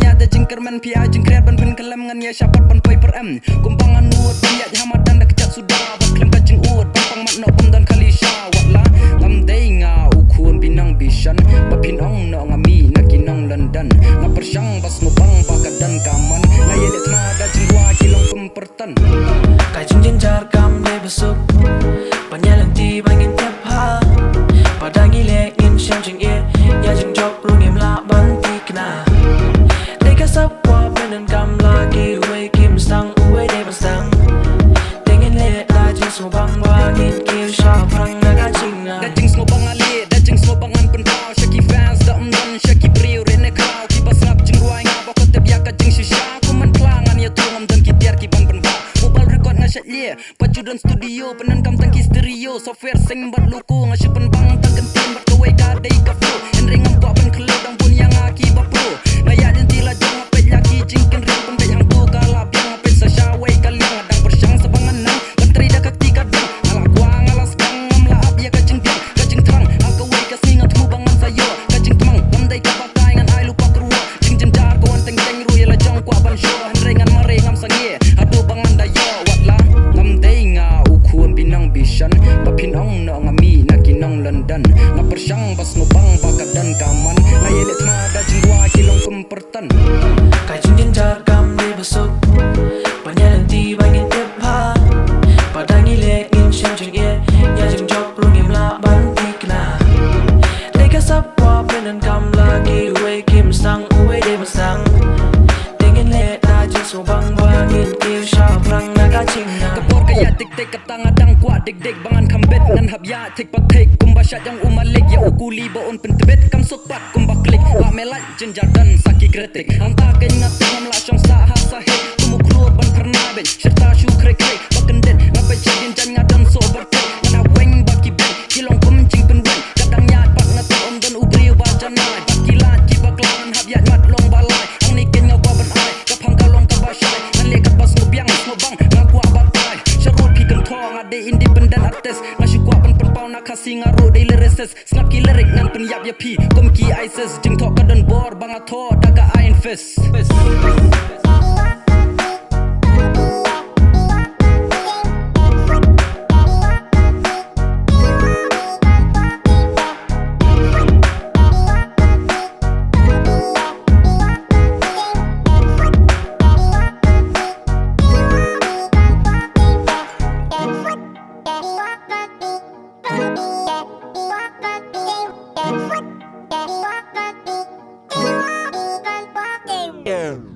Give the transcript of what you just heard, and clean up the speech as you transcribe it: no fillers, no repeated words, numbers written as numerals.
ya da jingkar man pi ajing kreat ban pen kelam ngan ya syapat ban poi per em kumpangan nuot ban ya hamadan da kecat sudah ban klem kajing uot ban pang mat no pom dan kali syawat la ngam dei nga ukun binang bisan bapin ong no ngami nakinong London ngapersyang bas ngubang bakadan kaman ngayelet ma da jingwa kilong pempertan kajing jenjar kam de besuk panyalang ti bangin tep ha padang ile in syam jing ye ya jing job rungim la ban ti kna deka sapwa penen kam lagi uwe kim stang uwe de bastang tengen le la jing so bang bangin kil sha prang naga jing na da jing ngubang ale da jing ngubang an pen pau shaki fans da dan shaki brio rene kau ki basap jing ruai nga bakot te biak jing shisha ku man klangan ya tungam dan ki tiar ki ban pen pau mobile record nga shat ye pajudan studio penen kam tang ki stereo software sing bat luku nga shipen bang tang kentin bat kawai ka dei ka flow en ringam kwa pen kelo dang pun yang aki ba pro ngaya den tila jang apet yaki jing ken ring pun dei hang tu kala biang apet sa shawai kaliang adang persyang sabangan nang menteri da kakti kadang ala kwa ngalas kang ngam la ap ya ka jing biang ka jing terang akawai ka singat mu bangan sayo ka jing temang ngam dei ka bakai ngan ai lupa keruah jing jendar kawan teng teng ru ya la jang kwa ban show en ringan mare ngam sangie adu bangan da yo wat la ngam dei nga ukun binang bisan papin ong no ngami nakinong London ngapersyang bas ngubang bakadan kaman ngayelet ma da jingwa kilong pempertan kajing jenjar kam de besuk panyalang ti bangin tep ha padang ile in syam jing ye ya jing job rungim la ban ti kna deka sapwa penen kam lagi uwe kim stang uwe de bastang tengen le la jing so bang bangin kil sha prang naga jing na kapor kaya tik-tik katang adang kuat dik-dik bangan kambet ngan habya tik patik kumbasyat yang umalik ya ukuli baon pentebet kam sokpat kumbaklik wa melat jenjadan saki kretik anta kengat ngam la syong sa hasahe tumu keluar ban pernah ben serta syu krek-krek bakendet ngapai jadin jan ngadan so bertek ngana weng baki ben kilong kumcing penwen kadang nyat pat ngatu om dan ubri bajanai bakilat ki baklangan habya mat long balai ang niken ngawa ban ai kapang kalong kabasyai ngan kat bas ngubiang ngobang ngakwa batai syarul pi kentong ade independent artist ngasyu kwa ban perpau nak kasih ngaru de lyricist snap ki lirik ngan penyap ya pi kom ki isis jing tok kadan bor bang atho daga iron fist Yeah.